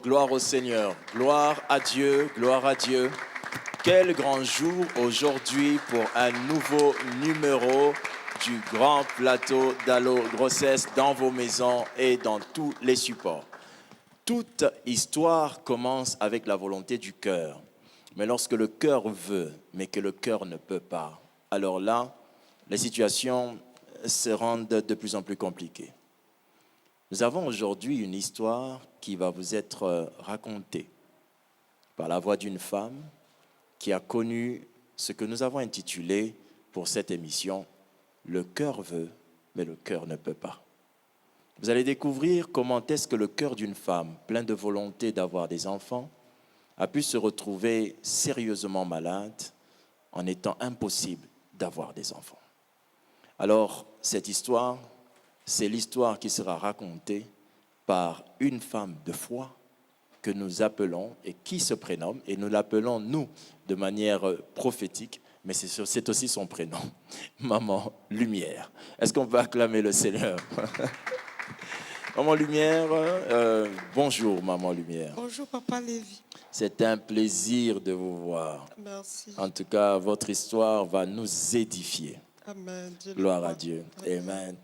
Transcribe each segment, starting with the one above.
gloire au Seigneur, gloire à Dieu, gloire à Dieu. Quel grand jour aujourd'hui pour un nouveau numéro du grand plateau d'Allo Grossesse dans vos maisons et dans tous les supports. Toute histoire commence avec la volonté du cœur. Mais lorsque le cœur veut, mais que le cœur ne peut pas, alors là, les situations se rendent de plus en plus compliquées. Nous avons aujourd'hui une histoire qui va vous être racontée par la voix d'une femme qui a connu ce que nous avons intitulé pour cette émission « Le cœur veut, mais le cœur ne peut pas ». Vous allez découvrir comment est-ce que le cœur d'une femme plein de volonté d'avoir des enfants a pu se retrouver sérieusement malade en étant impossible d'avoir des enfants. Alors, cette histoire, c'est l'histoire qui sera racontée par une femme de foi que nous appelons et qui se prénomme, et nous l'appelons, nous, de manière prophétique, mais c'est aussi son prénom, Maman Lumière. Est-ce qu'on peut acclamer le Seigneur? Maman Lumière, bonjour Maman Lumière. Bonjour Papa Lévi. C'est un plaisir de vous voir. Merci. En tout cas, votre histoire va nous édifier. Amen. Gloire à Dieu. Amen.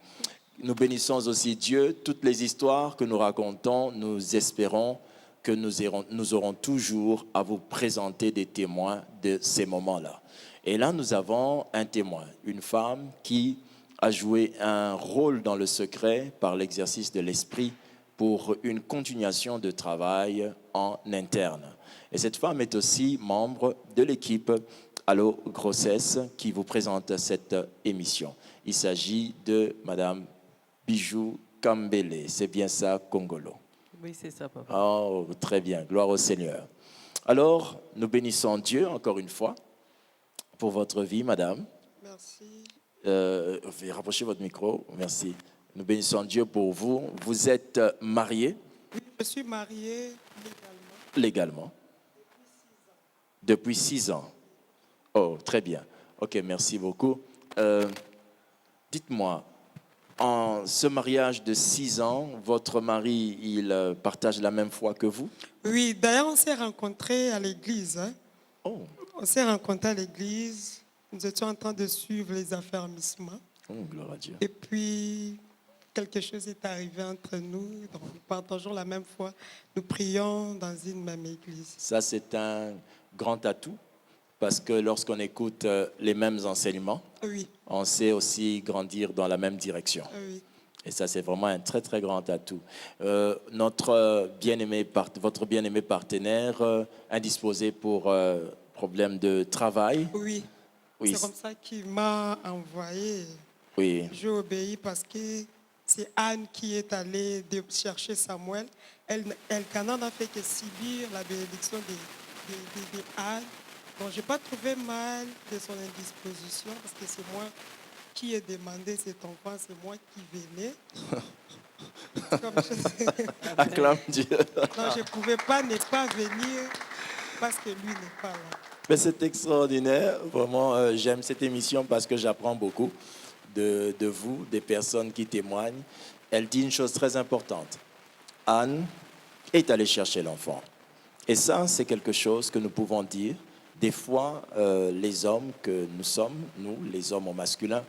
Nous bénissons aussi Dieu. Toutes les histoires que nous racontons, nous espérons que nous aurons toujours à vous présenter des témoins de ces moments-là. Et là, nous avons un témoin, une femme qui a joué un rôle dans le secret par l'exercice de l'esprit pour une continuation de travail en interne. Et cette femme est aussi membre de l'équipe Allo Grossesse qui vous présente cette émission. Il s'agit de Madame Bijou Kambele. C'est bien ça, Congolo? Oui, c'est ça, papa. Oh, très bien. Gloire au Seigneur. Alors, nous bénissons Dieu encore une fois pour votre vie, Madame. Merci. Rapprochez votre micro. Merci. Nous bénissons Dieu pour vous. Vous êtes mariée? Oui, je suis mariée légalement. Légalement. Depuis 6 ans. Oh, très bien. Ok, merci beaucoup. Dites-moi, en ce mariage de 6 ans, votre mari, il partage la même foi que vous? Oui, d'ailleurs, on s'est rencontrés à l'église. Hein. Oh. On s'est rencontrés à l'église. Nous étions en train de suivre les affermissements. Oh, gloire à Dieu. Et puis, quelque chose est arrivé entre nous. Donc, nous partageons la même foi. Nous prions dans une même église. Ça, c'est un grand atout parce que lorsqu'on écoute les mêmes enseignements, Oui. on sait aussi grandir dans la même direction. Oui. Et ça, c'est vraiment un très, très grand atout. Votre bien-aimé partenaire, indisposé pour problème de travail. Oui. Oui. C'est comme ça qu'il m'a envoyé. Oui. J'ai obéi parce que c'est Anne qui est allée chercher Samuel. Elle n'en a fait que subir la bénédiction de Anne. Donc, je n'ai pas trouvé mal de son indisposition parce que c'est moi qui ai demandé cet enfant, c'est moi qui venais. Acclame Dieu. Donc, je ne pouvais pas ne pas venir parce que lui n'est pas là. Mais c'est extraordinaire. Vraiment, j'aime cette émission parce que j'apprends beaucoup de vous, des personnes qui témoignent. Elle dit une chose très importante. Anne est allée chercher l'enfant. Et ça, c'est quelque chose que nous pouvons dire. Des fois, les hommes que nous sommes, nous, les hommes au masculin,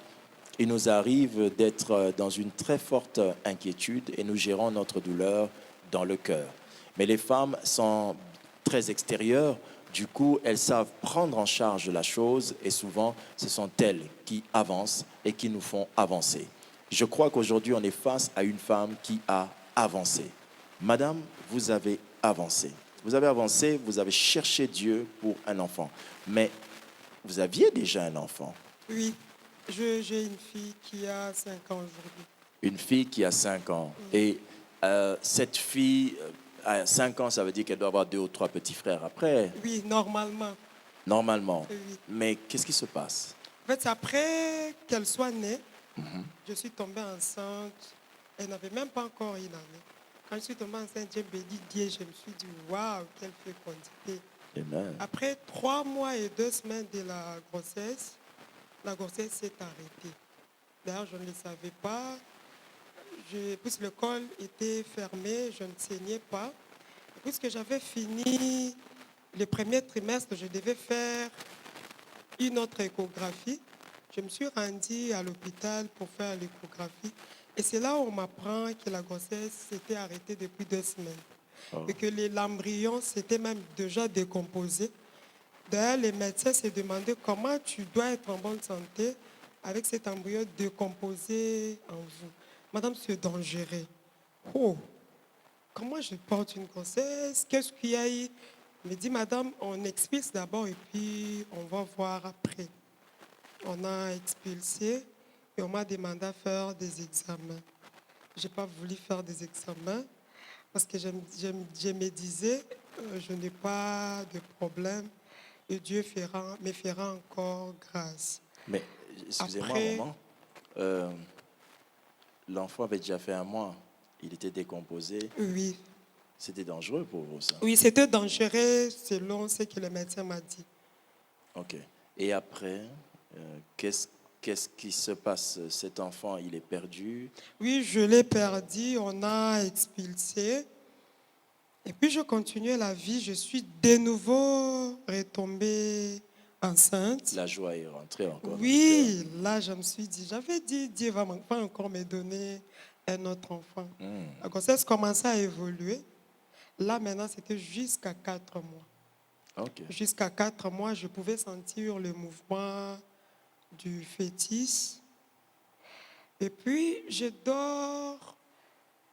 il nous arrive d'être dans une très forte inquiétude et nous gérons notre douleur dans le cœur. Mais les femmes sont très extérieures, du coup, elles savent prendre en charge la chose et souvent, ce sont elles qui avancent et qui nous font avancer. Je crois qu'aujourd'hui, on est face à une femme qui a avancé. Madame, vous avez avancé. Vous avez avancé, vous avez cherché Dieu pour un enfant. Mais vous aviez déjà un enfant. Oui, j'ai une fille qui a 5 ans aujourd'hui. Une fille qui a 5 ans. Et cette fille, à 5 ans, ça veut dire qu'elle doit avoir 2 ou 3 petits frères après. Oui, normalement. Normalement. Oui. Mais qu'est-ce qui se passe? En fait, après qu'elle soit née, je suis tombée enceinte. Elle n'avait même pas encore une année. Quand je suis tombée enceinte, j'ai béni Dieu. Je me suis dit, waouh, quelle fécondité. Amen. Après 3 mois et 2 semaines de la grossesse s'est arrêtée. D'ailleurs, je ne le savais pas. Puisque le col était fermé, je ne saignais pas. Puisque j'avais fini le premier trimestre, je devais faire une autre échographie. Je me suis rendue à l'hôpital pour faire l'échographie. Et c'est là où on m'apprend que la grossesse s'était arrêtée depuis 2 semaines. Oh. Et que l'embryon s'était même déjà décomposé. D'ailleurs, les médecins se demandaient comment tu dois être en bonne santé avec cet embryon décomposé en vous. Madame, c'est dangereux. Oh, comment je porte une grossesse? Qu'est-ce qu'il y a eu? Il me dit, madame, on expulse d'abord et puis on va voir après. On a expulsé et on m'a demandé à faire des examens. Je n'ai pas voulu faire des examens parce que je me disais, je n'ai pas de problème et Dieu me fera encore grâce. Mais, excusez-moi, Après- maman. L'enfant avait déjà fait 1 mois. Il était décomposé. Oui, C'était dangereux pour vous, ça. oui, c'était dangereux selon ce que le médecin m'a dit. OK. Et après, qu'est-ce qui se passe? Cet enfant, il est perdu. Oui, je l'ai perdu, on a expulsé. Et puis je continuais la vie, je suis de nouveau retombée enceinte. La joie est rentrée encore. dans le Oui, là je me suis dit, j'avais dit, Dieu va pas encore me donner un autre enfant. cœur. La grossesse commençait à évoluer. Là maintenant, c'était jusqu'à 4 mois. OK. Jusqu'à 4 mois, je pouvais sentir le mouvement du fœtus. Et puis, je dors,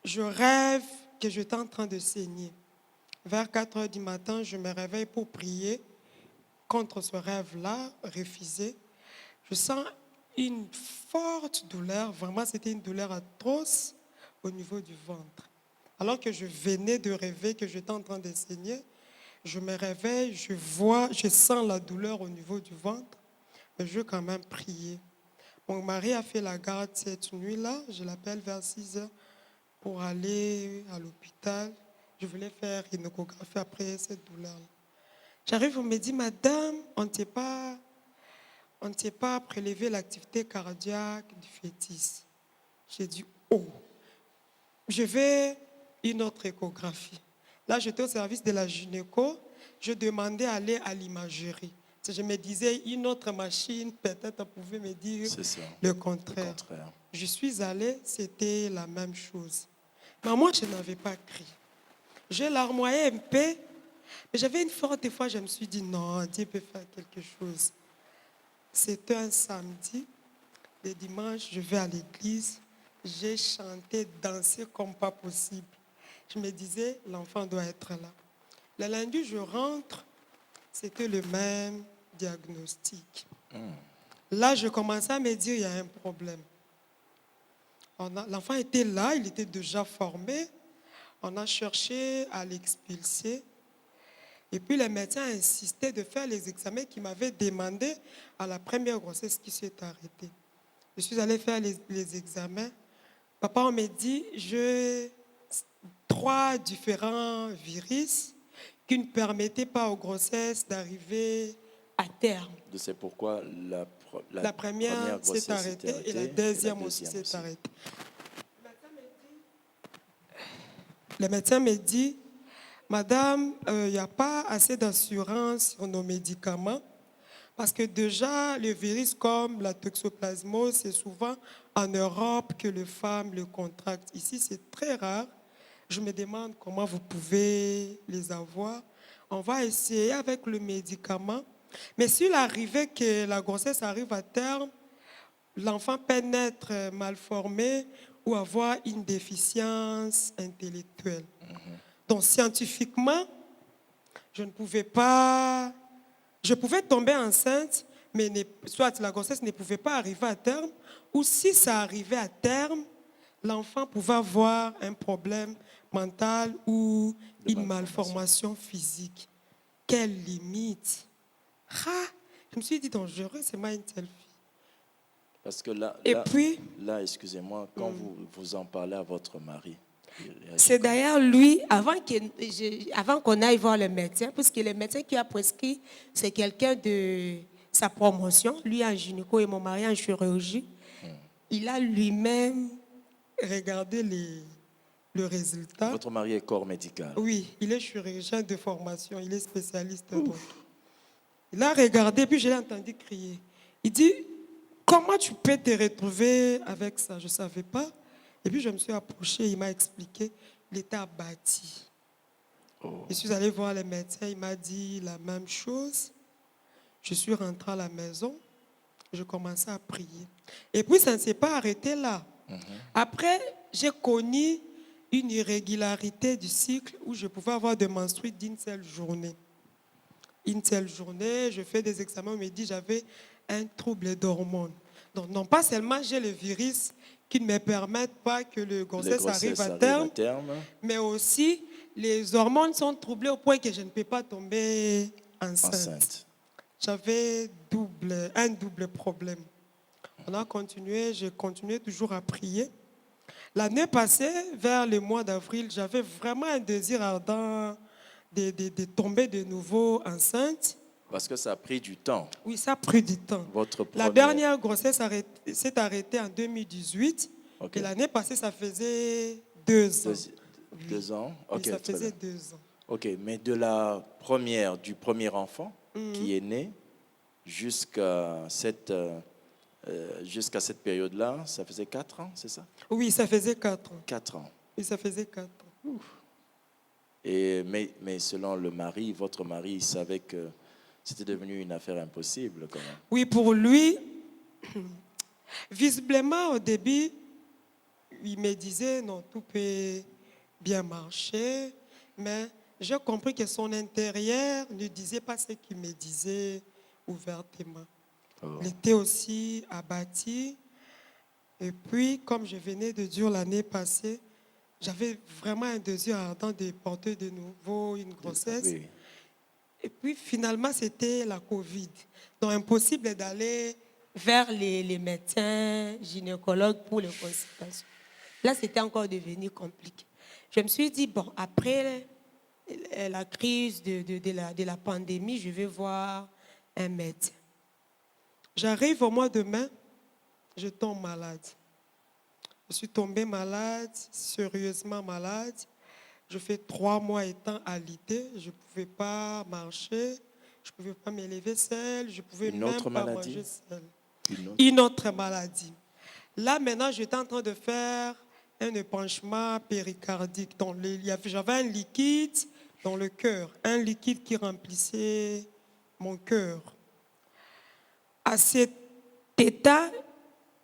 je rêve que j'étais en train de saigner. Vers 4 heures du matin, je me réveille pour prier contre ce rêve-là, refusé. Je sens une forte douleur, vraiment c'était une douleur atroce au niveau du ventre. Alors que je venais de rêver que j'étais en train de saigner, je me réveille, je sens la douleur au niveau du ventre, mais je veux quand même prier. Mon mari a fait la garde cette nuit-là, je l'appelle vers 6 heures pour aller à l'hôpital. Je voulais faire une échographie après cette douleur-là. J'arrive, on me dit, madame, on ne sait pas prélever l'activité cardiaque du fœtus. J'ai dit, oh, je vais une autre échographie. Là, j'étais au service de la gynéco. Je demandais d'aller à l'imagerie. Je me disais, une autre machine, peut-être, pouvait me dire C'est ça. le Le contraire. contraire. Je suis allée, c'était la même chose. Mais moi, je n'avais pas crié. Je larmoyais un peu, mais j'avais une forte fois, je me suis dit, non, Dieu peut faire quelque chose. C'était un samedi. Le dimanche, je vais à l'église. J'ai chanté, dansé comme pas possible. Je me disais, l'enfant doit être là. Le lundi, je rentre, c'était le même diagnostic. Là, je commençais à me dire, il y a un problème. L'enfant était là, il était déjà formé. On a cherché à l'expulser. Et puis, les médecins insistaient de faire les examens qu'ils m'avaient demandé à la première grossesse qui s'est arrêtée. Je suis allée faire les examens. Papa, on m'a dit, j'ai 3 différents virus qui ne permettaient pas aux grossesses d'arriver à terme. C'est pourquoi La première grossesse s'est arrêtée et la deuxième aussi s'est arrêtée. Le médecin me dit, madame, il n'y a pas assez d'assurance sur nos médicaments parce que déjà, le virus comme la toxoplasmose, c'est souvent en Europe que les femmes le contractent. Ici, c'est très rare. Je me demande comment vous pouvez les avoir. On va essayer avec le médicament. Mais s'il arrivait que la grossesse arrive à terme, l'enfant peut naître mal formé ou avoir une déficience intellectuelle. Donc, scientifiquement, je pouvais tomber enceinte, mais soit la grossesse ne pouvait pas arriver à terme, ou si ça arrivait à terme, l'enfant pouvait avoir un problème mental ou une malformation physique. Quelle limite! Ah, je me suis dit dangereux, c'est moi une telle fille. Parce que là, Et puis, excusez-moi, quand vous en parlez à votre mari, il réagit C'est comment? d'ailleurs lui, avant qu'on aille voir le médecin, parce que le médecin qui a prescrit, c'est quelqu'un de sa promotion, lui en gynéco et mon mari en chirurgie. Il a lui-même regardez le résultat. Votre mari est corps médical. Oui, il est chirurgien de formation, il est spécialiste. Donc. Il a regardé, puis je l'ai entendu crier. Il dit, comment tu peux te retrouver avec ça? Je ne savais pas. Et puis je me suis approchée, il m'a expliqué, il était abattu. Je suis allée voir le médecin, il m'a dit la même chose. Je suis rentrée à la maison, je commençais à prier. Et puis ça ne s'est pas arrêté là. Après, j'ai connu une irrégularité du cycle où je pouvais avoir des menstrues d'une seule journée. Une seule journée, je fais des examens, on me dit j'avais un trouble d'hormones. Donc non pas seulement j'ai le virus qui ne me permettent pas que le grossesse arrive à terme, mais aussi les hormones sont troublées au point que je ne peux pas tomber enceinte. J'avais un double problème. On a continué, j'ai continué toujours à prier. L'année passée, vers le mois d'avril, j'avais vraiment un désir ardent de tomber de nouveau enceinte. Parce que ça a pris du temps. Oui, ça a pris du temps. La dernière grossesse s'est arrêtée en 2018. Okay. Et l'année passée, ça faisait 2 ans. 2 ans? Ok. Oui, ça faisait 2 ans. Ok, mais du premier enfant qui est né jusqu'à cette période-là, ça faisait 4 ans, c'est ça? Oui, ça faisait 4 ans. 4 ans. Oui, ça faisait 4 ans. Mais selon votre mari, il savait que c'était devenu une affaire impossible quand même. Oui, pour lui, visiblement au début, il me disait non, tout peut bien marcher, mais j'ai compris que son intérieur ne disait pas ce qu'il me disait ouvertement. Il était aussi abattu. Et puis, comme je venais de dire l'année passée, j'avais vraiment un désir ardent de porter de nouveau une grossesse. Oui. Et puis, finalement, c'était la COVID. Donc, impossible d'aller vers les médecins, gynécologues pour les consultations. Là, c'était encore devenu compliqué. Je me suis dit, bon, après la crise de la pandémie, je vais voir un médecin. J'arrive au mois de mai, je tombe malade. Je suis tombée malade, sérieusement malade. Je fais 3 mois étant alitée. Je ne pouvais pas marcher, je ne pouvais pas me lever seule, je ne pouvais même pas manger seule. Une autre maladie. Là, maintenant, j'étais en train de faire un épanchement péricardique. J'avais un liquide dans le cœur, un liquide qui remplissait mon cœur. À cet état,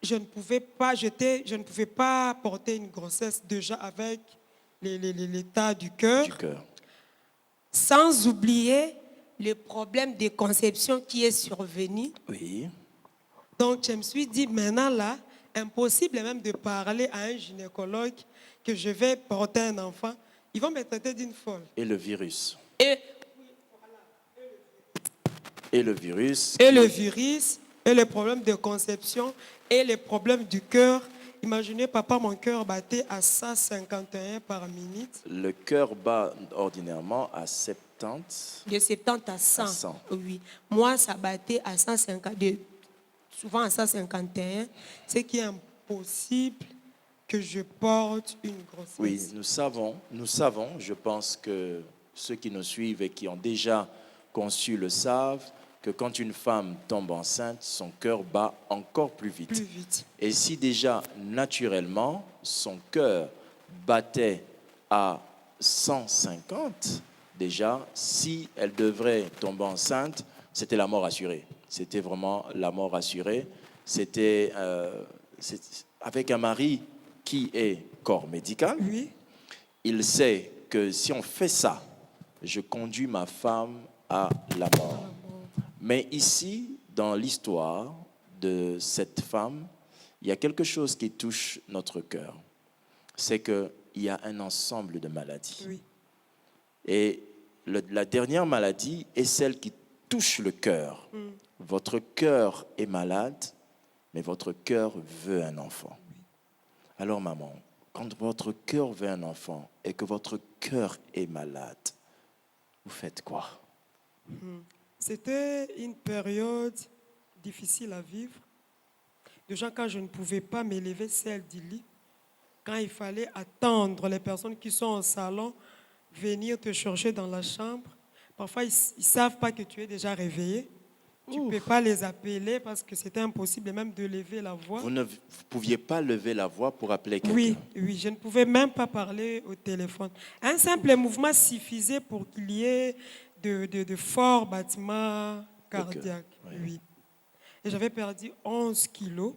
je ne pouvais pas porter une grossesse déjà avec l'état du cœur. Sans oublier le problème de conception qui est survenu. Oui. Donc, je me suis dit, maintenant là, impossible même de parler à un gynécologue que je vais porter un enfant. Ils vont me traiter d'une folle. Et le virus. Et le virus, et les problèmes de conception, et les problèmes du cœur. Imaginez, papa, mon cœur battait à 151 par minute. Le cœur bat ordinairement à 70. De 70 à 100. Oui. Moi, ça battait à 152, souvent à 151, ce qui est impossible que je porte une grossesse. Oui, nous savons, je pense que ceux qui nous suivent et qui ont déjà conçu le savent, que quand une femme tombe enceinte, son cœur bat encore plus vite. Et si déjà, naturellement, son cœur battait à 150, déjà, si elle devrait tomber enceinte, c'était la mort assurée. C'était vraiment la mort assurée. C'était avec un mari qui est corps médical. Oui. Il sait que si on fait ça, je conduis ma femme à la mort. Mais ici, dans l'histoire de cette femme, il y a quelque chose qui touche notre cœur. C'est qu'il y a un ensemble de maladies. Oui. Et la dernière maladie est celle qui touche le cœur. Votre cœur est malade, mais votre cœur veut un enfant. Alors maman, quand votre cœur veut un enfant et que votre cœur est malade, vous faites quoi? C'était une période difficile à vivre. Déjà quand je ne pouvais pas m'élever seule du lit, quand il fallait attendre les personnes qui sont au salon, venir te chercher dans la chambre. Parfois, ils ne savent pas que tu es déjà réveillé. Tu ne peux pas les appeler parce que c'était impossible même de lever la voix. Vous ne pouviez pas lever la voix pour appeler quelqu'un. Oui, oui, je ne pouvais même pas parler au téléphone. Un simple mouvement suffisait pour qu'il y ait de forts battements cardiaques. Oui. Oui. Et j'avais perdu 11 kilos.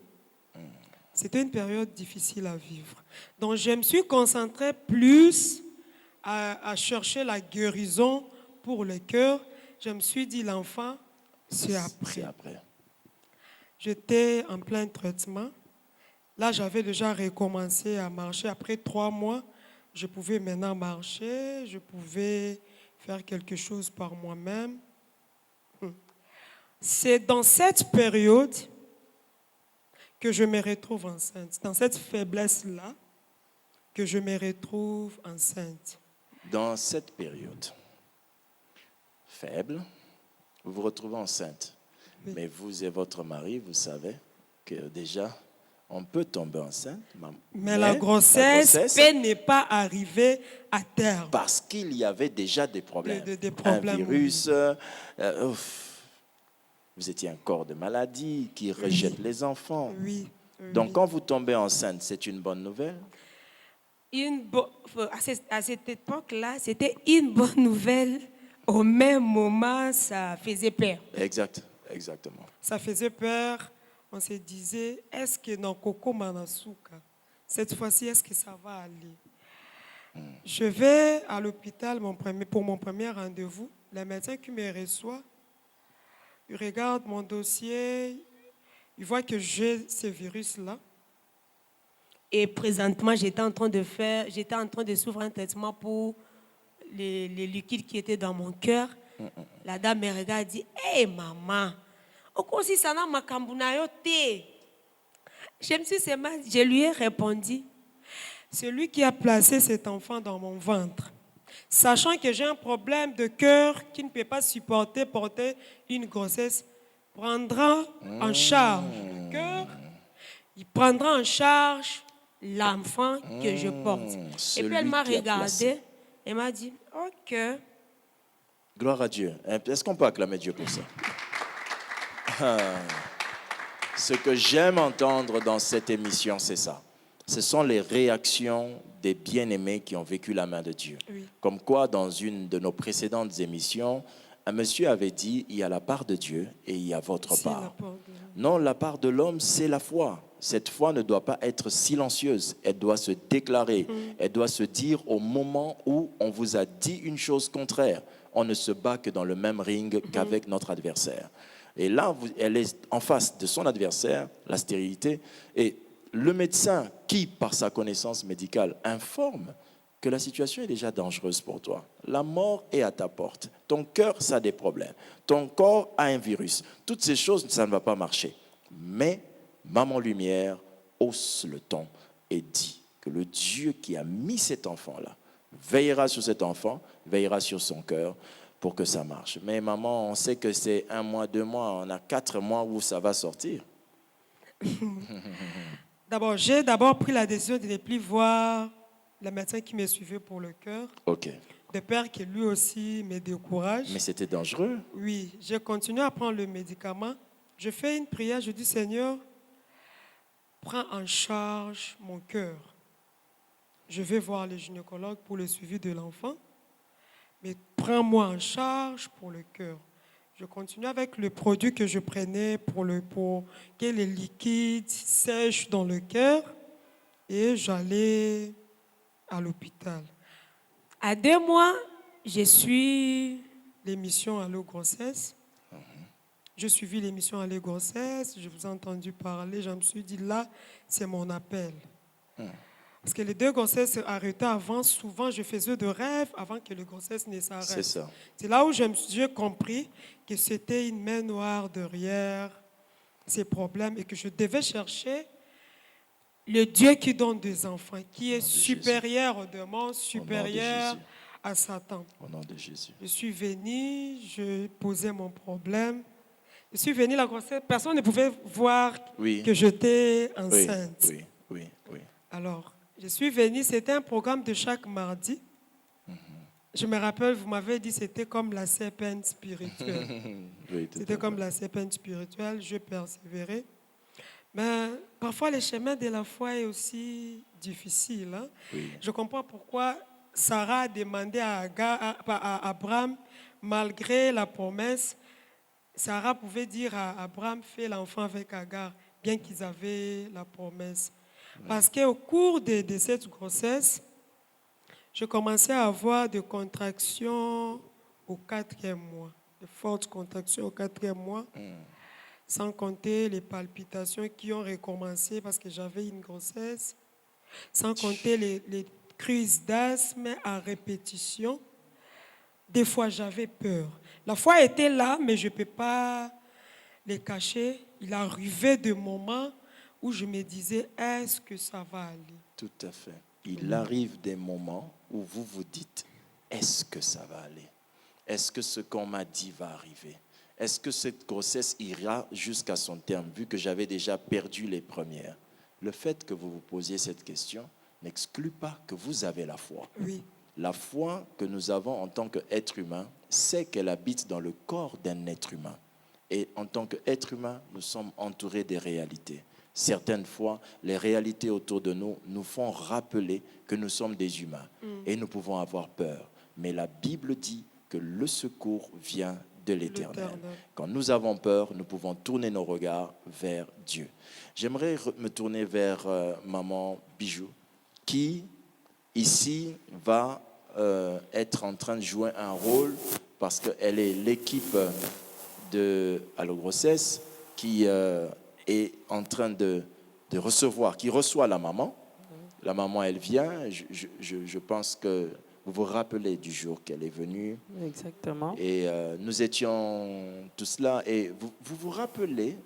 C'était une période difficile à vivre. Donc, je me suis concentrée plus à chercher la guérison pour le cœur. Je me suis dit, l'enfant, c'est après. C'est après. J'étais en plein traitement. Là, j'avais déjà recommencé à marcher. Après 3 mois, je pouvais maintenant marcher. Je pouvais faire quelque chose par moi-même. C'est dans cette période que je me retrouve enceinte. Dans cette faiblesse-là, que je me retrouve enceinte. Dans cette période faible, vous vous retrouvez enceinte. Oui. Mais vous et votre mari, vous savez que déjà, on peut tomber enceinte. Mais la grossesse peut ne pas arriver à terme. Parce qu'il y avait déjà des problèmes. Des problèmes, un virus, vous étiez un corps de maladie qui rejette les enfants. Oui. Donc, quand vous tombez enceinte, c'est une bonne nouvelle? À cette époque-là, c'était une bonne nouvelle. Au même moment, ça faisait peur. Exactement. Ça faisait peur. On se disait, est-ce que dans Coco Manasuka, cette fois-ci, est-ce que ça va aller? Je vais à l'hôpital pour mon premier rendez-vous. Le médecin qui me reçoit, il regarde mon dossier, il voit que j'ai ce virus-là. Et présentement, j'étais en train de suivre un traitement pour les liquides qui étaient dans mon cœur. La dame me regarde et dit, « Hey, maman, je lui ai répondu, celui qui a placé cet enfant dans mon ventre, sachant que j'ai un problème de cœur qui ne peut pas supporter porter une grossesse, prendra en charge le cœur, il prendra en charge l'enfant que je porte. » Et puis elle m'a regardé et m'a dit, OK. Gloire à Dieu. Est-ce qu'on peut acclamer Dieu pour ça? Ce que j'aime entendre dans cette émission, c'est ça. Ce sont les réactions des bien-aimés qui ont vécu la main de Dieu. Oui. Comme quoi, dans une de nos précédentes émissions, un monsieur avait dit, il y a la part de Dieu et il y a votre C'est la part. part de- Non, la part de l'homme, c'est la foi. Cette foi ne doit pas être silencieuse. Elle doit se déclarer. Elle doit se dire au moment où on vous a dit une chose contraire. On ne se bat que dans le même ring qu'avec notre adversaire. Et là, elle est en face de son adversaire, la stérilité. Et le médecin qui, par sa connaissance médicale, informe que la situation est déjà dangereuse pour toi. La mort est à ta porte. Ton cœur, ça a des problèmes. Ton corps a un virus. Toutes ces choses, ça ne va pas marcher. Mais Maman Lumière hausse le ton et dit que le Dieu qui a mis cet enfant-là veillera sur cet enfant, veillera sur son cœur pour que ça marche. Mais maman, on sait que c'est 1 mois, 2 mois, on a 4 mois où ça va sortir. J'ai pris la décision de ne plus voir le médecin qui me suivait pour le cœur, Ok. de peur que lui aussi me décourage. Mais c'était dangereux. Oui, j'ai continué à prendre le médicament. Je fais une prière, je dis, Seigneur, prends en charge mon cœur. Je vais voir le gynécologue pour le suivi de l'enfant, mais prends-moi en charge pour le cœur. Je continue avec le produit que je prenais pour que les liquides sèchent dans le cœur et j'allais à l'hôpital. À 2 mois, je suis... L'émission Allo Grossesse. J'ai suivi l'émission Allo Grossesse, je vous ai entendu parler, je me suis dit là, c'est mon appel. Parce que les 2 grossesses arrêtées avant, souvent je faisais de rêves avant que les grossesses ne s'arrêtent. C'est ça. C'est là où j'ai compris que c'était une main noire derrière ces problèmes et que je devais chercher le Dieu qui donne des enfants, qui est supérieur aux démons, supérieur Jésus. à Satan. Au nom de Jésus. Je suis venue, je posais mon problème. Je suis venue, la grossesse, personne ne pouvait voir Oui. que j'étais Oui, enceinte. oui. Alors, Je suis venue, c'était un programme de chaque mardi. Je me rappelle, vous m'avez dit c'était comme la serpente spirituelle. Oui, tout C'était à comme fait. la serpente spirituelle, je persévérais. Mais parfois, le chemin de la foi est aussi difficile. Hein. Oui. Je comprends pourquoi Sarah a demandé à Abraham, malgré la promesse, Sarah pouvait dire à Abraham, fais l'enfant avec Agar, bien qu'ils avaient la promesse. Parce qu'au cours de cette grossesse, je commençais à avoir des contractions au 4e mois, de fortes contractions au 4e mois, sans compter les palpitations qui ont recommencé parce que j'avais une grossesse, sans compter les crises d'asthme à répétition. Des fois, j'avais peur. La foi était là, mais je ne peux pas les cacher. Il arrivait des moments où je me disais, est-ce que ça va aller? Tout à fait. Il arrive des moments où vous vous dites, est-ce que ça va aller? Est-ce que ce qu'on m'a dit va arriver? Est-ce que cette grossesse ira jusqu'à son terme, vu que j'avais déjà perdu les premières? Le fait que vous vous posiez cette question n'exclut pas que vous avez la foi. Oui. La foi que nous avons en tant qu'être humain, c'est qu'elle habite dans le corps d'un être humain. Et en tant qu'être humain, nous sommes entourés des réalités. Certaines fois, les réalités autour de nous nous font rappeler que nous sommes des humains et nous pouvons avoir peur. Mais la Bible dit que le secours vient de l'Éternel. Quand nous avons peur, nous pouvons tourner nos regards vers Dieu. J'aimerais me tourner vers maman Bijou, qui ici va être en train de jouer un rôle parce qu'elle est l'équipe de Allo Grossesse qui est en train de recevoir, qui reçoit la maman. La maman, elle vient. Je pense que vous vous rappelez du jour qu'elle est venue. Exactement. Et nous étions tous là. Et vous vous rappelez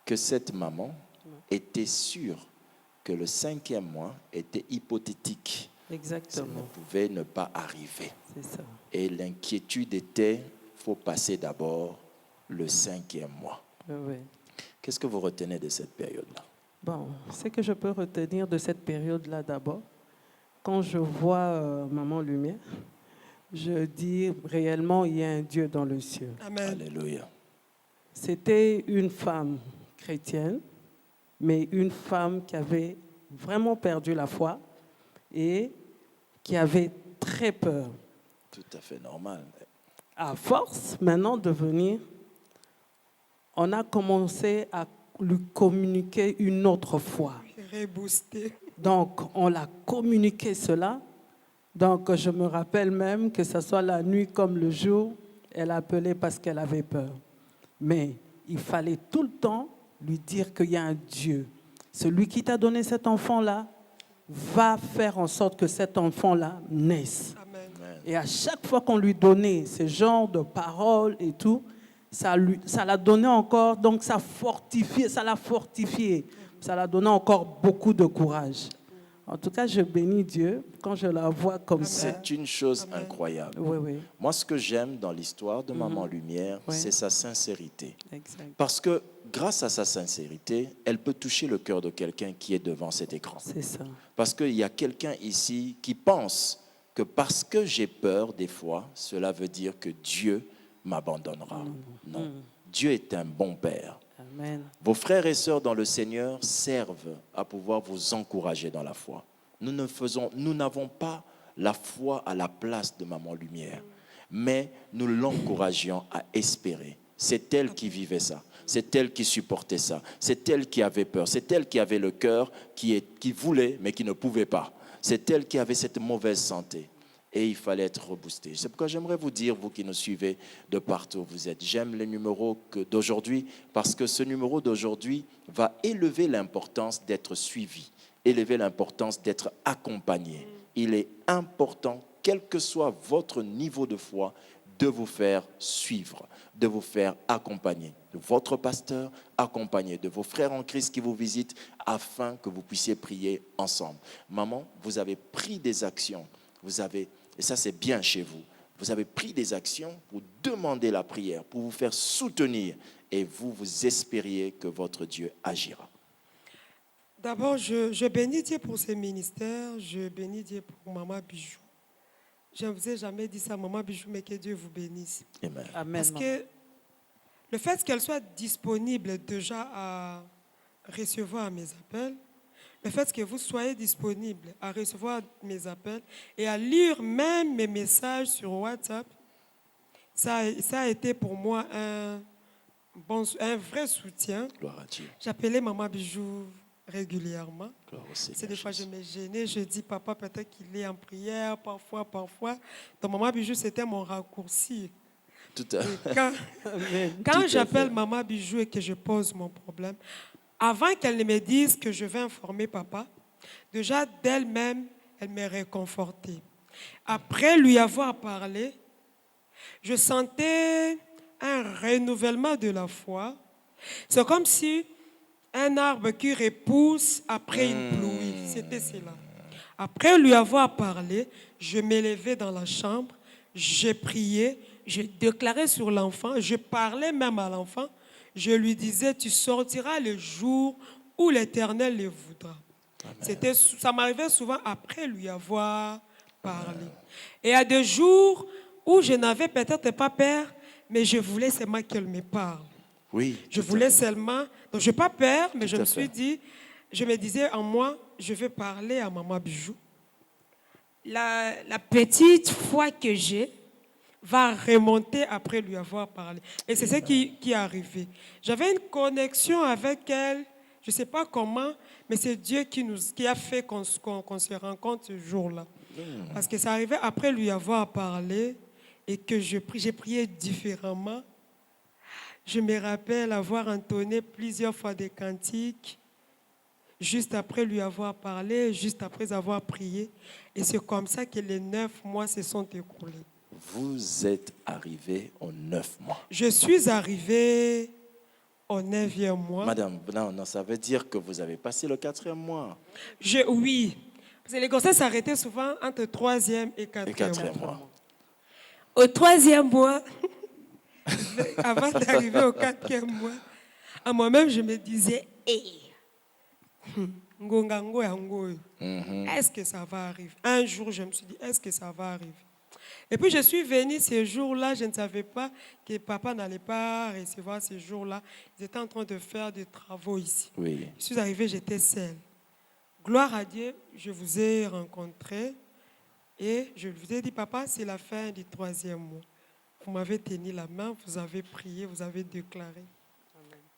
que cette maman était sûre que le 5e mois était hypothétique. Ça Exactement. ne pouvait ne pas arriver. C'est ça. Et l'inquiétude était, il faut passer d'abord le 5e mois. Oui. Qu'est-ce que vous retenez de cette période-là? Bon, ce que je peux retenir de cette période-là d'abord, quand je vois Maman Lumière, je dis réellement, il y a un Dieu dans le ciel. Amen. Alléluia. C'était une femme chrétienne, mais une femme qui avait vraiment perdu la foi et qui avait très peur. Tout à fait normal. À force maintenant de venir, on a commencé à lui communiquer une autre foi. Reboosté. Donc, on l'a communiqué cela. Donc, je me rappelle même que ce soit la nuit comme le jour, elle appelait parce qu'elle avait peur. Mais il fallait tout le temps lui dire qu'il y a un Dieu. Celui qui t'a donné cet enfant-là va faire en sorte que cet enfant-là naisse. Amen. Et à chaque fois qu'on lui donnait ce genre de paroles et tout, ça l'a donné encore, donc ça l'a fortifié. Ça l'a donné encore beaucoup de courage. En tout cas, je bénis Dieu quand je la vois comme ça. C'est une chose incroyable. Oui. Moi, ce que j'aime dans l'histoire de Maman Lumière, Ouais. c'est sa sincérité. Exact. Parce que grâce à sa sincérité, elle peut toucher le cœur de quelqu'un qui est devant cet écran. C'est ça. Parce qu'il y a quelqu'un ici qui pense que parce que j'ai peur des fois, cela veut dire que Dieu m'abandonnera. Non. Dieu est un bon Père. Amen. Vos frères et sœurs dans le Seigneur servent à pouvoir vous encourager dans la foi. Nous n'avons pas la foi à la place de Maman Lumière, mais nous l'encouragions à espérer. C'est elle qui vivait ça. C'est elle qui supportait ça. C'est elle qui avait peur. C'est elle qui avait le cœur qui voulait, mais qui ne pouvait pas. C'est elle qui avait cette mauvaise santé. Et il fallait être reboosté. C'est pourquoi j'aimerais vous dire, vous qui nous suivez de partout où vous êtes, j'aime le numéro d'aujourd'hui parce que ce numéro d'aujourd'hui va élever l'importance d'être suivi, élever l'importance d'être accompagné. Il est important, quel que soit votre niveau de foi, de vous faire suivre, de vous faire accompagner de votre pasteur, accompagné de vos frères en Christ qui vous visitent afin que vous puissiez prier ensemble. Maman, vous avez pris des actions. Et ça c'est bien chez vous, vous avez pris des actions pour demander la prière, pour vous faire soutenir et vous espériez que votre Dieu agira. D'abord, je bénis Dieu pour ses ministères. Je bénis Dieu pour Maman Bijou. Je ne vous ai jamais dit ça, Maman Bijou, mais que Dieu vous bénisse. Amen. Amen. Parce que le fait qu'elle soit disponible déjà à recevoir mes appels, le fait que vous soyez disponible à recevoir mes appels et à lire même mes messages sur WhatsApp, ça a été pour moi un vrai soutien. Gloire à Dieu. J'appelais Maman Bijou régulièrement. Gloire au Seigneur C'est des fois je Jésus. me gênais, je dis papa peut-être qu'il est en prière, parfois. Donc Maman Bijou c'était mon raccourci. Tout à Et quand Amen. Tout à j'appelle fait. Maman Bijou et que je pose mon problème, avant qu'elle ne me dise que je vais informer papa, déjà d'elle-même, elle me réconfortait. Après lui avoir parlé, je sentais un renouvellement de la foi. C'est comme si un arbre qui repousse après une pluie. C'était cela. Après lui avoir parlé, je m'élevais dans la chambre, j'ai prié, je déclarais sur l'enfant, je parlais même à l'enfant, je lui disais, tu sortiras le jour où l'Éternel le voudra. Ça m'arrivait souvent après lui avoir parlé. Et à des jours où je n'avais peut-être pas peur, mais je voulais seulement qu'elle me parle. Oui. Je tout à voulais fait. seulement, donc je n'ai pas peur, mais Tout je à me fait. suis dit, je me disais en moi, je vais parler à Maman Bijou. La petite foi que j'ai va remonter après lui avoir parlé. Et c'est ce qui est arrivé. J'avais une connexion avec elle, je ne sais pas comment, mais c'est Dieu qui a fait qu'on se rencontre ce jour-là. Parce que ça arrivait après lui avoir parlé et que j'ai prié différemment. Je me rappelle avoir entonné plusieurs fois des cantiques, juste après lui avoir parlé, juste après avoir prié. Et c'est comme ça que les 9 mois se sont écoulés. Vous êtes arrivé aux 9 mois. Je suis arrivée au 9e mois. Madame, non, ça veut dire que vous avez passé le 4e mois. Oui, parce que les grossesses s'arrêtaient souvent entre 3e et 4e Le 4e mois. Au 3e mois, Avant d'arriver au 4e mois, à moi-même, je me disais, est-ce que ça va arriver? Un jour, je me suis dit, est-ce que ça va arriver? Et puis, je suis venue ce jour-là, je ne savais pas que papa n'allait pas recevoir ce jour-là. Ils étaient en train de faire des travaux ici. Oui. Je suis arrivée, j'étais seule. Gloire à Dieu, je vous ai rencontré et je vous ai dit, papa, c'est la fin du 3e mois. Vous m'avez tenu la main, vous avez prié, vous avez déclaré.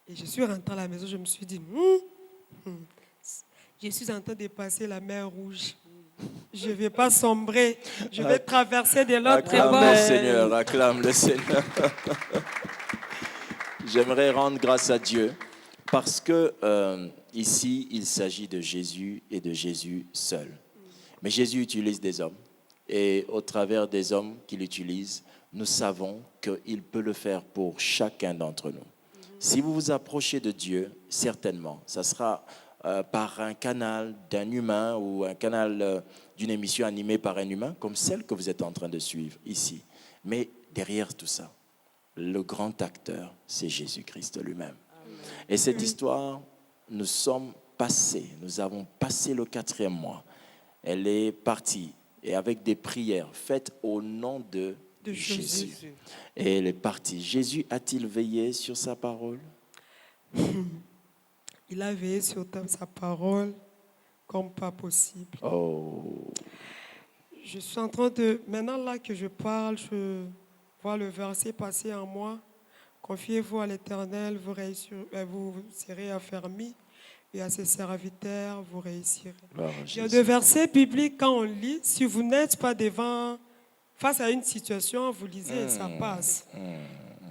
Et je suis rentrée à la maison, je me suis dit, je suis en train de passer la mer Rouge. Je ne vais pas sombrer, je vais traverser de l'autre Acclame bord. le Seigneur, acclame le Seigneur. J'aimerais rendre grâce à Dieu parce que ici, il s'agit de Jésus et de Jésus seul. Mais Jésus utilise des hommes et au travers des hommes qu'il utilise, nous savons qu'il peut le faire pour chacun d'entre nous. Si vous vous approchez de Dieu, certainement, ça sera par un canal d'un humain ou un canal d'une émission animée par un humain, comme celle que vous êtes en train de suivre ici. Mais derrière tout ça, le grand acteur, c'est Jésus-Christ lui-même. Et cette histoire, nous sommes passés, nous avons passé le 4e mois. Elle est partie, et avec des prières faites au nom de Jésus. Et elle est partie. Jésus a-t-il veillé sur sa parole? Il a veillé sur sa parole comme pas possible. Oh, Je suis en train de... Maintenant, là que je parle, je vois le verset passer en moi. Confiez-vous à l'Éternel, vous serez affermis, et à ses serviteurs, vous réussirez. gloire à Il y a Jésus. des versets bibliques, quand on lit, si vous n'êtes pas face à une situation, vous lisez et ça passe.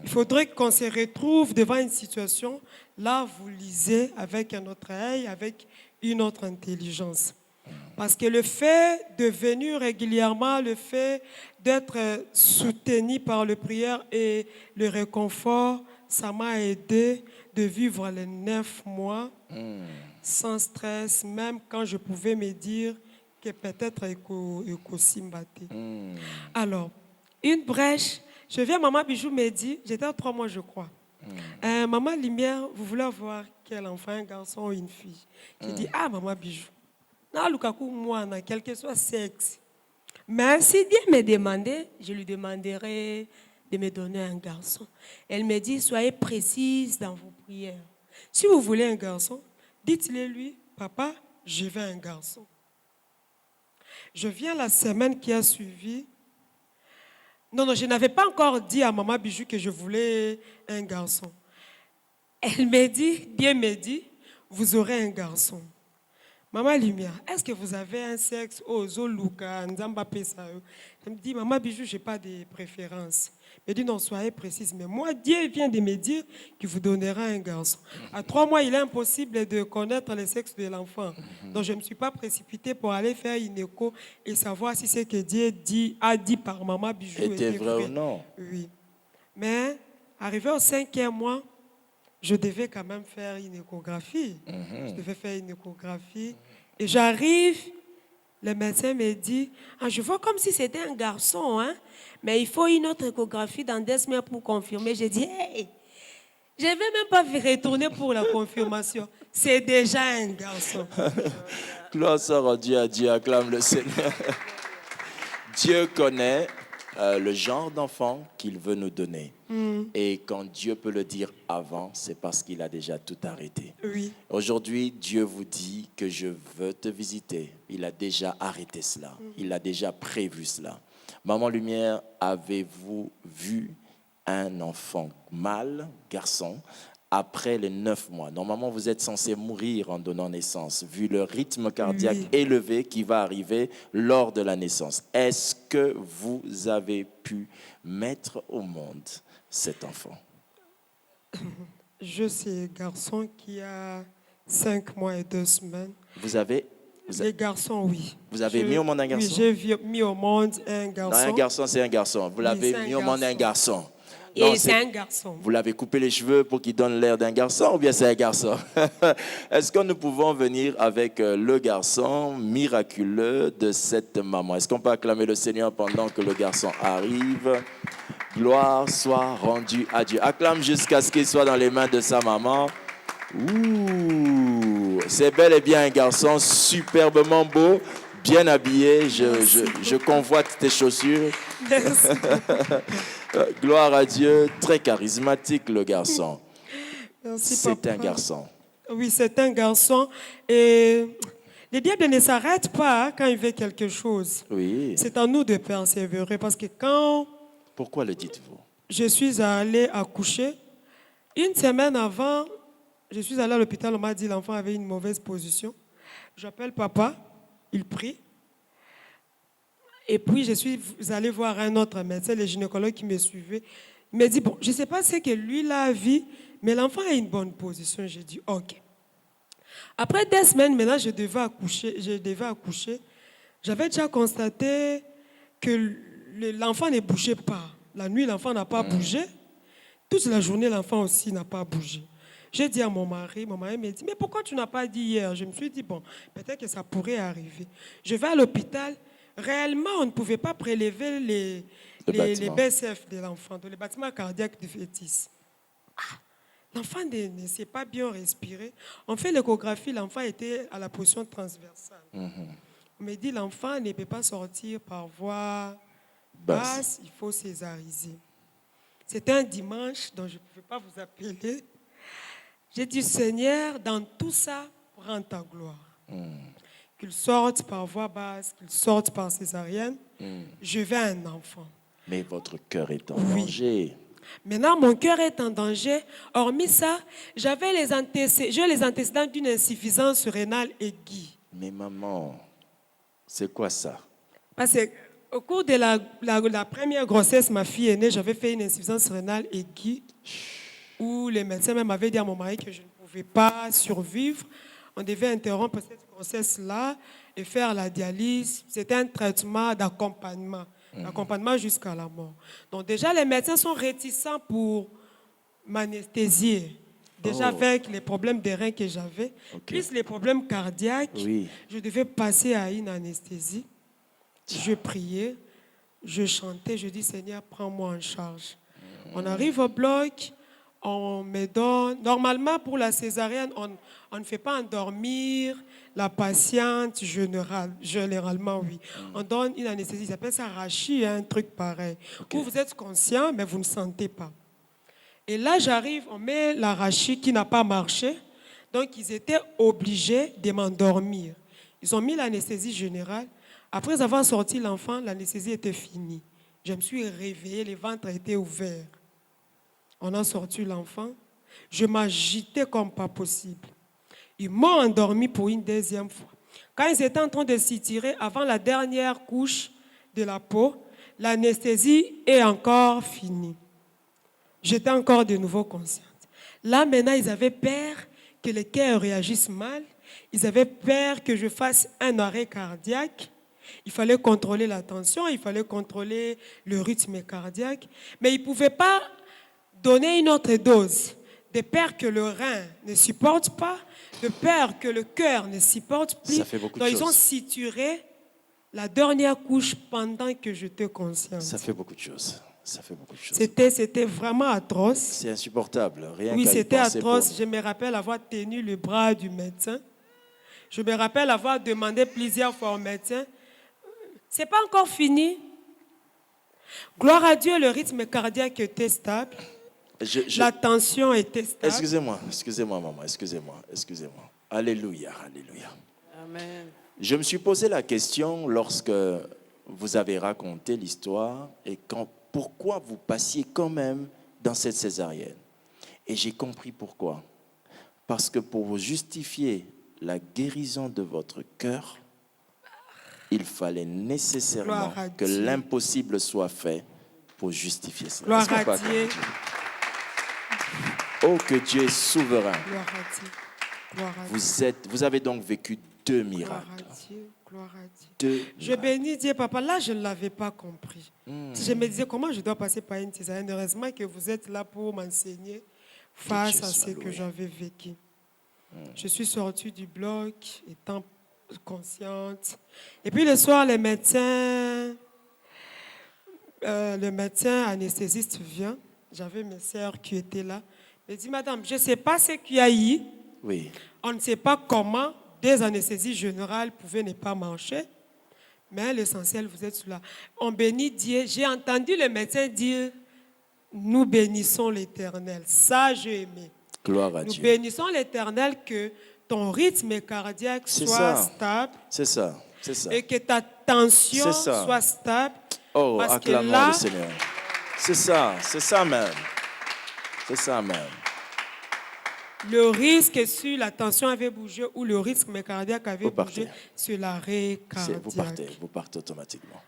Il faudrait qu'on se retrouve devant une situation, là vous lisez avec un autre œil, avec une autre intelligence. Parce que le fait de venir régulièrement, le fait d'être soutenu par le prière et le réconfort, ça m'a aidé de vivre les 9 mois sans stress, même quand je pouvais me dire que peut-être éco-simbaté. Alors, une brèche, je viens, Maman Bijou me dit, j'étais à 3 mois je crois, Maman Lumière, vous voulez avoir quel enfant, un garçon ou une fille? J'ai dit, ah, maman Bijou. Non, Lukaku, moi, quel que soit sexe. Mais si Dieu me demandait, je lui demanderai de me donner un garçon. Elle me dit, soyez précise dans vos prières. Si vous voulez un garçon, dites-le lui, papa, je veux un garçon. Je viens la semaine qui a suivi. Non, je n'avais pas encore dit à maman Bijou que je voulais un garçon. Elle me dit, Dieu me dit, vous aurez un garçon. Maman Lumière, est-ce que vous avez un sexe Ozo, Luka, Nzamba Pesa? Elle me dit, maman Bijou, je n'ai pas de préférence. Elle dit, non, soyez précise. Mais moi, Dieu vient de me dire qu'il vous donnera un garçon. À 3 mois, il est impossible de connaître le sexe de l'enfant. Donc, je ne me suis pas précipitée pour aller faire une écho et savoir si ce que Dieu a dit par maman Bijou était vrai ou non. Oui. Mais, arrivé au 5e mois, je devais quand même faire une échographie. Je devais faire une échographie. Et j'arrive, le médecin me dit, ah, je vois comme si c'était un garçon, hein? Mais il faut une autre échographie dans 2 semaines pour confirmer. J'ai dit, hey, je ne vais même pas retourner pour la confirmation. C'est déjà un garçon. Gloire soit rendue à Dieu, acclame le Seigneur. Dieu connaît le genre d'enfant qu'il veut nous donner. Et quand Dieu peut le dire avant, c'est parce qu'il a déjà tout arrêté. Oui. Aujourd'hui, Dieu vous dit que je veux te visiter. Il a déjà arrêté cela. Il a déjà prévu cela. Maman Lumière, avez-vous vu un enfant mâle, garçon, après les 9 mois? Normalement, vous êtes censé mourir en donnant naissance, vu le rythme cardiaque élevé qui va arriver lors de la naissance. Est-ce que vous avez pu mettre au monde cet enfant? Je suis un garçon qui a 5 mois et 2 semaines. Les garçons, oui. Vous avez mis au monde un garçon? Oui, j'ai mis au monde un garçon. Non, un garçon, c'est un garçon. Vous l'avez mis au monde un garçon. Et c'est un garçon. Vous l'avez coupé les cheveux pour qu'il donne l'air d'un garçon ou bien c'est un garçon? Est-ce que nous pouvons venir avec le garçon miraculeux de cette maman? Est-ce qu'on peut acclamer le Seigneur pendant que le garçon arrive? Gloire soit rendue à Dieu. Acclame jusqu'à ce qu'il soit dans les mains de sa maman. Ouh, c'est bel et bien un garçon superbement beau, bien habillé. Je convoite tes chaussures. Merci. Gloire à Dieu, très charismatique le garçon. Merci, c'est papa. un garçon. Oui, c'est un garçon. Et le diable ne s'arrête pas quand il veut quelque chose. Oui. C'est à nous de persévérer parce que quand... Pourquoi le dites-vous? Je suis allée accoucher. 1 semaine avant, je suis allée à l'hôpital, on m'a dit que l'enfant avait une mauvaise position. J'appelle papa, il prie. Et puis, je suis allée voir un autre médecin, le gynécologue qui me suivait. Il m'a dit, bon, je ne sais pas ce que lui l'a vu, mais l'enfant a une bonne position. J'ai dit, OK. Après 2 semaines, maintenant, je devais accoucher. J'avais déjà constaté que l'enfant ne bougeait pas. La nuit, l'enfant n'a pas bougé. Toute la journée, l'enfant aussi n'a pas bougé. J'ai dit à mon mari m'a dit, mais pourquoi tu n'as pas dit hier? Je me suis dit, bon, peut-être que ça pourrait arriver. Je vais à l'hôpital. Réellement, on ne pouvait pas prélever les BCF de l'enfant, les battements cardiaques du fœtus. L'enfant ne s'est pas bien respiré. On fait l'échographie, l'enfant était à la position transversale. On me dit, l'enfant ne peut pas sortir par voie basse, il faut césariser. C'était un dimanche, donc je ne pouvais pas vous appeler. J'ai dit, Seigneur, dans tout ça, prends ta gloire. Qu'il sorte par voie basse, qu'il sorte par césarienne, je veux un enfant. Mais votre cœur est en danger. Maintenant, mon cœur est en danger. Hormis ça, j'ai les antécédents d'une insuffisance rénale aiguë. Mais maman, c'est quoi ça? Parce qu'au cours de la première grossesse, ma fille est née, j'avais fait une insuffisance rénale aiguë où les médecins même avaient dit à mon mari que je ne pouvais pas survivre. On devait interrompre cette grossesse-là et faire la dialyse. C'était un traitement d'accompagnement, d'accompagnement jusqu'à la mort. Donc déjà, les médecins sont réticents pour m'anesthésier. Déjà avec les problèmes des reins que j'avais, plus les problèmes cardiaques, je devais passer à une anesthésie. Je priais, je chantais, je dis, Seigneur, prends-moi en charge. On arrive au bloc, on me donne... Normalement, pour la césarienne, on ne fait pas endormir la patiente généralement, oui. On donne une anesthésie, ça s'appelle ça rachis, un truc pareil. Ok. Où vous êtes conscient, mais vous ne sentez pas. Et là, j'arrive, on met l'arachis qui n'a pas marché. Donc, ils étaient obligés de m'endormir. Ils ont mis l'anesthésie générale. Après avoir sorti l'enfant, l'anesthésie était finie. Je me suis réveillée, le ventre était ouvert. On a sorti l'enfant. Je m'agitais comme pas possible. Ils m'ont endormi pour une deuxième fois. Quand ils étaient en train de s'y tirer, avant la dernière couche de la peau, l'anesthésie est encore finie. J'étais encore de nouveau consciente. Là, maintenant, ils avaient peur que le cœur réagisse mal. Ils avaient peur que je fasse un arrêt cardiaque. Il fallait contrôler la tension, il fallait contrôler le rythme cardiaque. Mais ils ne pouvaient pas donner une autre dose. De peur que le rein ne supporte pas, de peur que le cœur ne supporte plus. Ça fait beaucoup de Donc, ils ont choses. suturé la dernière couche pendant que j'étais consciente. Ça fait beaucoup de choses. Ça fait beaucoup de choses. C'était vraiment atroce. C'est insupportable. Rien Oui, qu'à y c'était penser pour atroce. nous. Je me rappelle avoir tenu le bras du médecin. Je me rappelle avoir demandé plusieurs fois au médecin, c'est pas encore fini. Gloire à Dieu, le rythme cardiaque était stable. La tension était stable. Excusez-moi, maman, excusez-moi. Alléluia, alléluia. Amen. Je me suis posé la question lorsque vous avez raconté l'histoire et pourquoi vous passiez quand même dans cette césarienne. Et j'ai compris pourquoi. Parce que pour vous justifier la guérison de votre cœur, il fallait nécessairement que l'impossible soit fait pour justifier cela. Gloire à Dieu. Oh, que Dieu est souverain. Gloire à Dieu. Gloire à Dieu. Vous avez donc vécu deux Gloire miracles. à Dieu. Gloire à Dieu. Deux Je miracles. bénis Dieu, papa. Là, je ne l'avais pas compris. Je me disais, comment je dois passer par une césarienne? Heureusement que vous êtes là pour m'enseigner face Dieu à soit ce que loué. j'avais vécu. Je suis sortie du bloc étant consciente. Et puis le soir, le médecin anesthésiste vient. J'avais mes sœurs qui étaient là. Il dit, madame, je ne sais pas ce qu'il y a eu. Oui. On ne sait pas comment des anesthésies générales pouvaient ne pas marcher. Mais l'essentiel, vous êtes là. On bénit Dieu. J'ai entendu le médecin dire, nous bénissons l'Éternel. Ça, j'ai aimé. Gloire à Nous Dieu. bénissons l'Éternel que ton rythme cardiaque C'est soit ça. stable C'est ça. C'est ça. et que ta tension C'est ça. soit stable. Oh, parce que acclamons là, le Seigneur. C'est ça même. C'est ça même. le risque sur la tension avait bougé ou le rythme cardiaque avait Vous partez. bougé sur l'arrêt cardiaque. Vous partez automatiquement.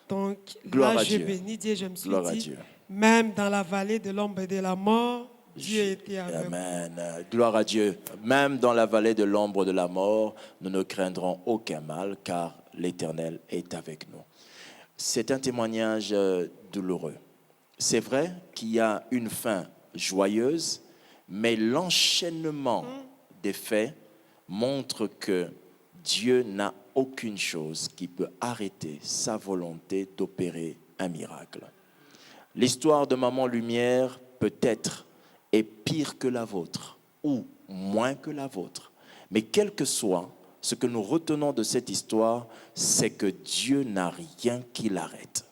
Donc Gloire là, à je Dieu. bénis Dieu, je me suis Gloire à dit, Dieu. même dans la vallée de l'ombre de la mort, Dieu était avec moi. Amen. Gloire à Dieu. Même dans la vallée de l'ombre de la mort, nous ne craindrons aucun mal car l'Éternel est avec nous. C'est un témoignage douloureux. C'est vrai qu'il y a une fin joyeuse, mais l'enchaînement des faits montre que Dieu n'a aucune chose qui peut arrêter sa volonté d'opérer un miracle. L'histoire de Maman Lumière peut-être est pire que la vôtre ou moins que la vôtre. Mais quel que soit ce que nous retenons de cette histoire, c'est que Dieu n'a rien qui l'arrête.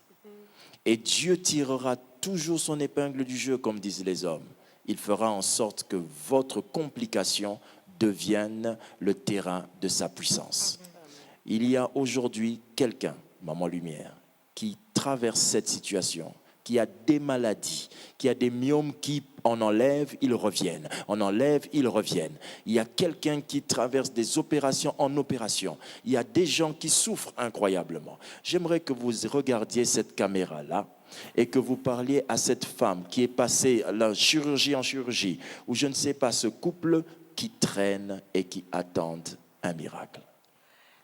Et Dieu tirera toujours son épingle du jeu, comme disent les hommes. Il fera en sorte que votre complication devienne le terrain de sa puissance. Il y a aujourd'hui quelqu'un, Maman Lumière, qui traverse cette situation, qui a des maladies, qui a des myomes qui en enlèvent, ils reviennent. En enlèvent, ils reviennent. Il y a quelqu'un qui traverse des opérations en opération. Il y a des gens qui souffrent incroyablement. J'aimerais que vous regardiez cette caméra-là et que vous parliez à cette femme qui est passée de chirurgie en chirurgie, ou je ne sais pas, ce couple qui traîne et qui attendent un miracle.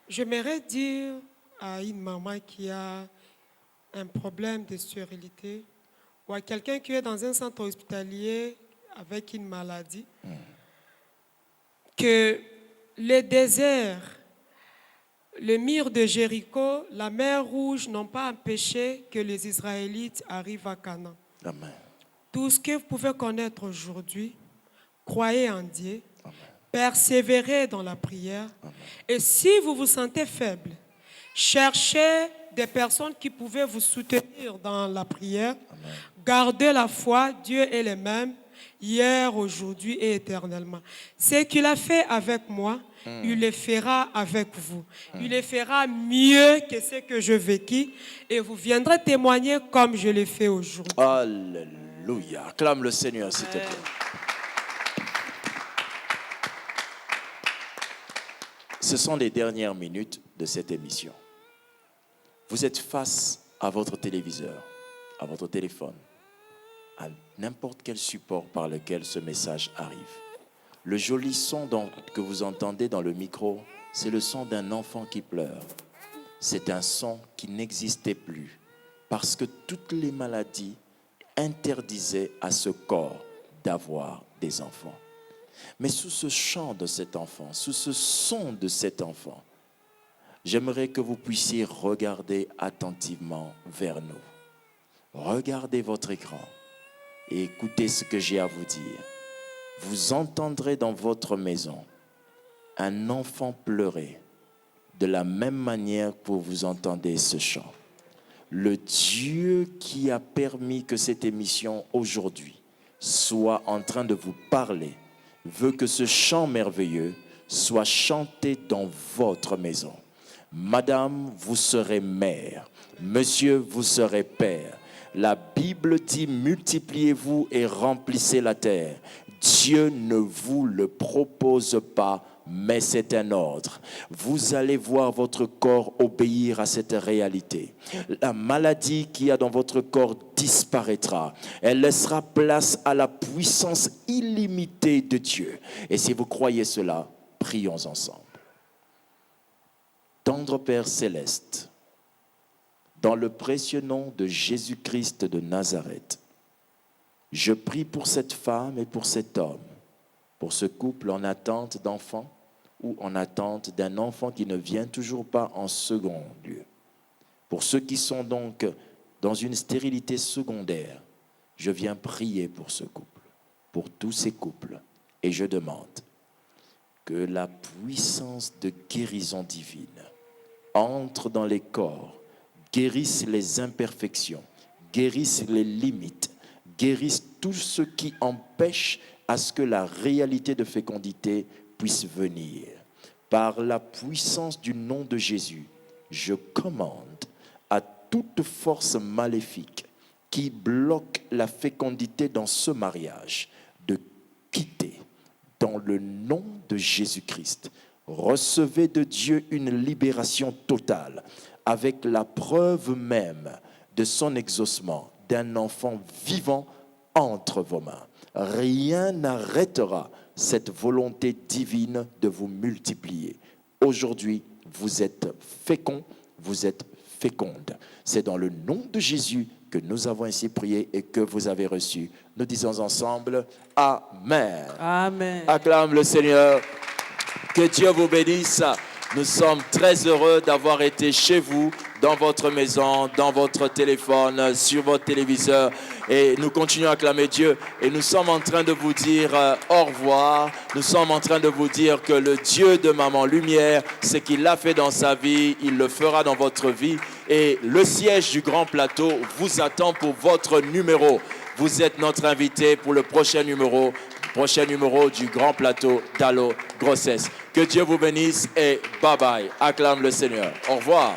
J'aimerais dire à une maman qui a un problème de stérilité ou à quelqu'un qui est dans un centre hospitalier avec une maladie, que le désert, le mur de Jéricho, la mer Rouge n'ont pas empêché que les Israélites arrivent à Canaan. Amen. Tout ce que vous pouvez connaître aujourd'hui, croyez en Dieu, persévérez dans la prière. Et si vous vous sentez faible, cherchez des personnes qui pouvaient vous soutenir dans la prière. Gardez la foi, Dieu est le même, hier, aujourd'hui et éternellement. Ce qu'il a fait avec moi, il le fera avec vous. Il le fera mieux que ce que je vécu et vous viendrez témoigner comme je l'ai fait aujourd'hui. Alléluia. Acclame le Seigneur, s'il te plaît. Ce sont les dernières minutes de cette émission. Vous êtes face à votre téléviseur, à votre téléphone, à n'importe quel support par lequel ce message arrive. Le joli son que vous entendez dans le micro, c'est le son d'un enfant qui pleure. C'est un son qui n'existait plus parce que toutes les maladies interdisaient à ce corps d'avoir des enfants. Mais sous ce chant de cet enfant, sous ce son de cet enfant, j'aimerais que vous puissiez regarder attentivement vers nous. Regardez votre écran et écoutez ce que j'ai à vous dire. Vous entendrez dans votre maison un enfant pleurer de la même manière que vous entendez ce chant. Le Dieu qui a permis que cette émission aujourd'hui soit en train de vous parler veut que ce chant merveilleux soit chanté dans votre maison. Madame, vous serez mère. Monsieur, vous serez père. La Bible dit, multipliez-vous et remplissez la terre. Dieu ne vous le propose pas, mais c'est un ordre. Vous allez voir votre corps obéir à cette réalité. La maladie qu'il y a dans votre corps disparaîtra. Elle laissera place à la puissance illimitée de Dieu. Et si vous croyez cela, prions ensemble. Tendre Père céleste, dans le précieux nom de Jésus-Christ de Nazareth, je prie pour cette femme et pour cet homme, pour ce couple en attente d'enfants ou en attente d'un enfant qui ne vient toujours pas en second lieu. Pour ceux qui sont donc dans une stérilité secondaire, je viens prier pour ce couple, pour tous ces couples, et je demande que la puissance de guérison divine entre dans les corps, guérisse les imperfections, guérisse les limites, guérisse tout ce qui empêche à ce que la réalité de fécondité puisse venir. Par la puissance du nom de Jésus, je commande à toute force maléfique qui bloque la fécondité dans ce mariage de quitter dans le nom de Jésus-Christ. Recevez de Dieu une libération totale avec la preuve même de son exaucement d'un enfant vivant entre vos mains. Rien n'arrêtera cette volonté divine de vous multiplier. Aujourd'hui, vous êtes féconds, vous êtes fécondes. C'est dans le nom de Jésus que nous avons ainsi prié et que vous avez reçu. Nous disons ensemble, Amen. Amen. Acclame le Seigneur. Que Dieu vous bénisse. Nous sommes très heureux d'avoir été chez vous, dans votre maison, dans votre téléphone, sur votre téléviseur. Et nous continuons à acclamer Dieu. Et nous sommes en train de vous dire au revoir. Nous sommes en train de vous dire que le Dieu de Maman Lumière, ce qu'il a fait dans sa vie, il le fera dans votre vie. Et le siège du Grand Plateau vous attend pour votre numéro. Vous êtes notre invité pour le prochain numéro du Grand Plateau d'Allo Grossesse. Que Dieu vous bénisse et bye bye. Acclame le Seigneur. Au revoir.